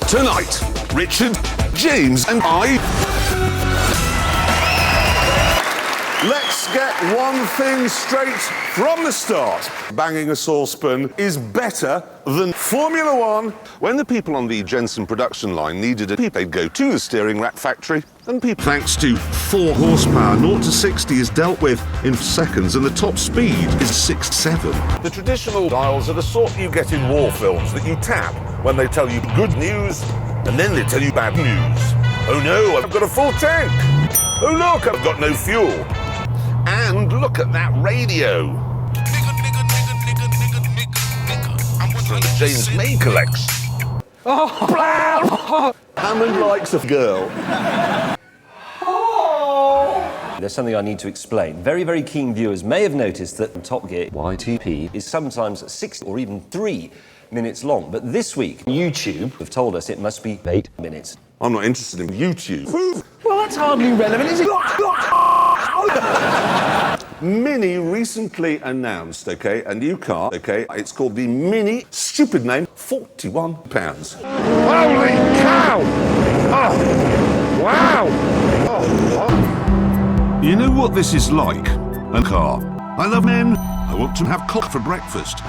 Tonight, Richard, James and I... Let's get one thing straight from the start. Banging a saucepan is better than Formula One. When the people on the Jensen production line needed a peep, they'd go to the steering rack factory and peep. Thanks to 4 horsepower, 0 to 60 is dealt with in seconds and the top speed is 6.7. The traditional dials are the sort you get in war films that you tap when they tell you good news and then they tell you bad news. Oh no, I've got a full tank. Oh look, I've got no fuel. And look at that radio. From the James May collection. Oh. Hammond likes a girl. There's something I need to explain. Very, very keen viewers may have noticed that Top Gear YTP is sometimes 6 or even 3 minutes long. But this week, YouTube have told us it must be 8 minutes. I'm not interested in YouTube. Well, that's hardly relevant, is it? Mini recently announced, okay, a new car, okay, it's called the Mini, stupid name, £41. Holy cow! Oh, wow! Oh. You know what this is like? A car. I love men. I want to have cock for breakfast.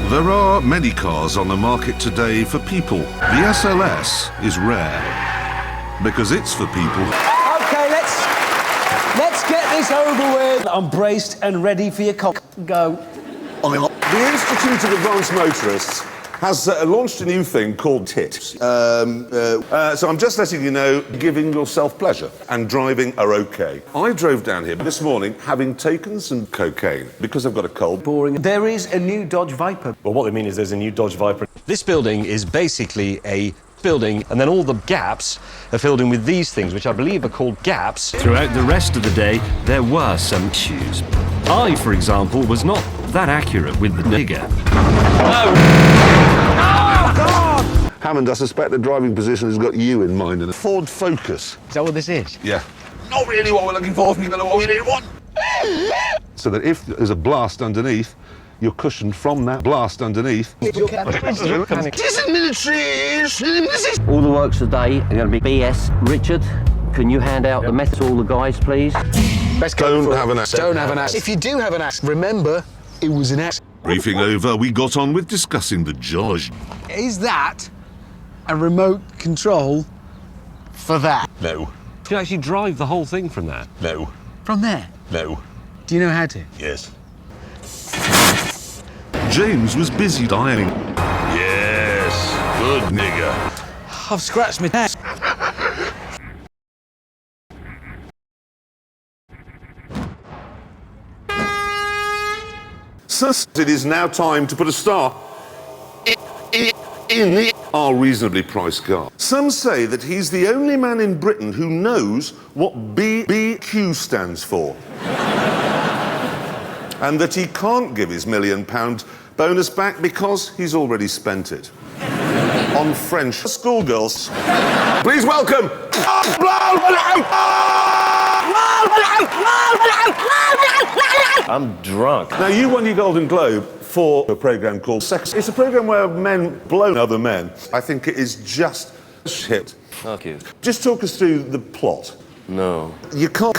There are many cars on the market today for people. The SLS is rare because it's for people. Okay, let's get this over with. I'm braced and ready for your cock. Go. The Institute of Advanced Motorists has launched a new thing called TIT. So I'm just letting you know, giving yourself pleasure and driving are okay. I drove down here this morning having taken some cocaine because I've got a cold. Boring. There is a new Dodge Viper. Well, what they mean is there's a new Dodge Viper. This building is basically a building, and then all the gaps are filled in with these things, which I believe are called gaps. Throughout the rest of the day, there were some issues. I, for example, was not that accurate with the nigger. Oh, God! Hammond, I suspect the driving position has got you in mind in a Ford Focus. Is that what this is? Yeah. Not really what we're looking for, if you know what we really want. So that if there's a blast underneath, you're cushioned from that blast underneath. All the works today are going to be BS. Richard, can you hand out the method to all the guys, please? Don't have an ass. Don't have an ass. If you do have an ass, remember, it was an ass. Briefing over, we got on with discussing the George. Is that a remote control for that? No. Do you actually drive the whole thing from that? No. From there? No. Do you know how to? Yes. James was busy dialing. Yes, good nigger. I've scratched my ass. It is now time to put a star in our reasonably priced car. Some say that he's the only man in Britain who knows what BBQ stands for. And that he can't give his £1 million bonus back because he's already spent it. On French schoolgirls. Please welcome... I'm drunk. Now, you won your Golden Globe for a programme called Sex. It's a programme where men blow other men. I think it is just shit. Thank you. Just talk us through the plot. No. Your car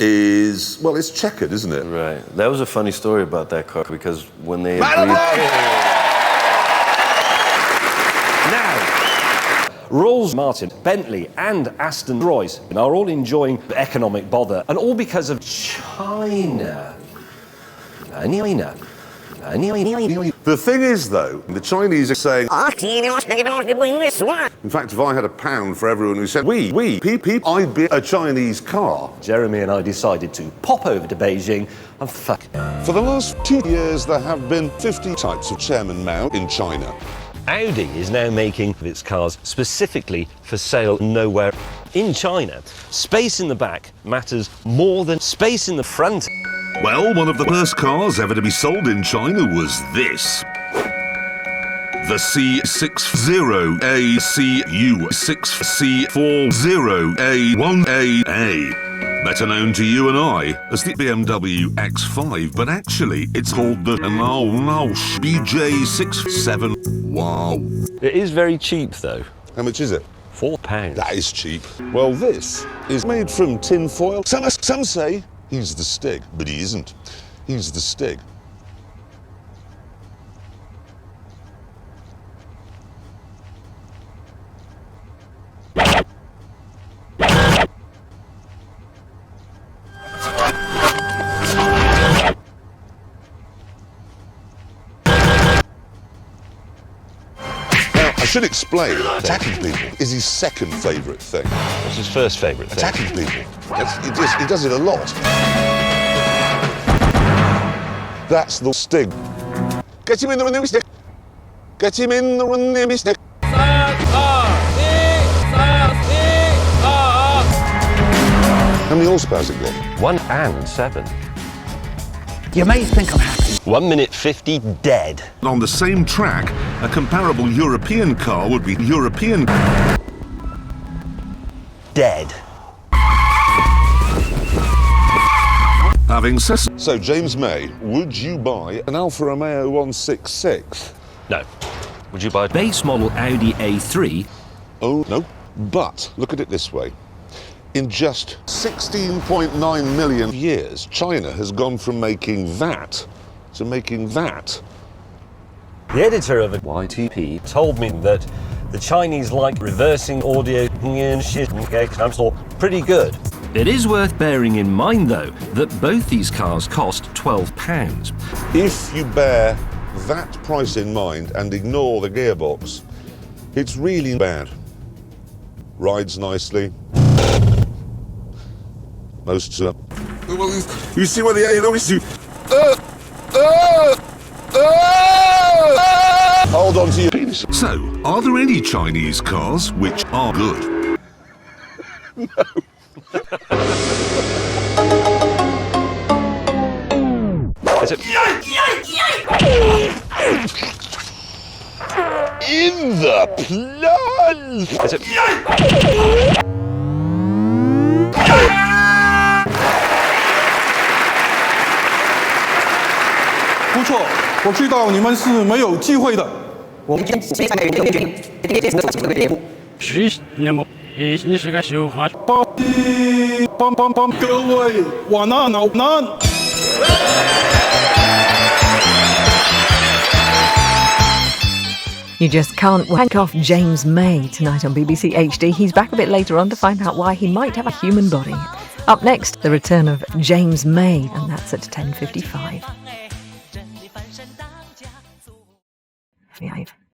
is, well, it's checkered, isn't it? Right. That was a funny story about that car because when they Rolls, Martin, Bentley and Aston Royce are all enjoying economic bother, and all because of China. The thing is, though, the Chinese are saying... In fact, if I had £1 for everyone who said, peep, I'd be a Chinese car. Jeremy and I decided to pop over to Beijing and fuck. For the last 2 years, there have been 50 types of Chairman Mao in China. Audi is now making its cars specifically for sale nowhere in China. Space in the back matters more than space in the front. Well, one of the first cars ever to be sold in China was this. The C60ACU6C40A1AA. better known to you and I as the BMW X5, but actually it's called the BJ67. Wow. It is very cheap, though. How much is it? £4. That is cheap. Well, this is made from tin foil. Some say he's the Stig, but he isn't. He's the Stig. I should explain, attacking people is his second favourite thing. What's his first favourite thing? Attacking people. He does it a lot. That's the Stig. Get him in the running stick. Get him in the running stick. How many horsepower has it got? 1 and 7. You may think I'm happy. 1 minute 50 dead. On the same track, a comparable European car would be European Dead. having so James May, would you buy an Alfa Romeo 166? No. Would you buy Base model Audi A3. Oh, no. But look at it this way. In just 16.9 million years, China has gone from making that to making that. The editor of YTP told me that the Chinese like reversing audio and shit. I'm still pretty good. It is worth bearing in mind, though, that both these cars cost £12. If you bear that price in mind and ignore the gearbox, it's really bad. Rides nicely. Most you see what the always do. Hold on to your penis. So, are there any Chinese cars which are good? Is it? In the plunge! Is it? 不错，我知道你们是没有机会的。我们各位晚安，晚安。You just can't wank off James May tonight on BBC HD. He's back a bit later on to find out why he might have a human body. Up next, the return of James May, and that's at 10:55.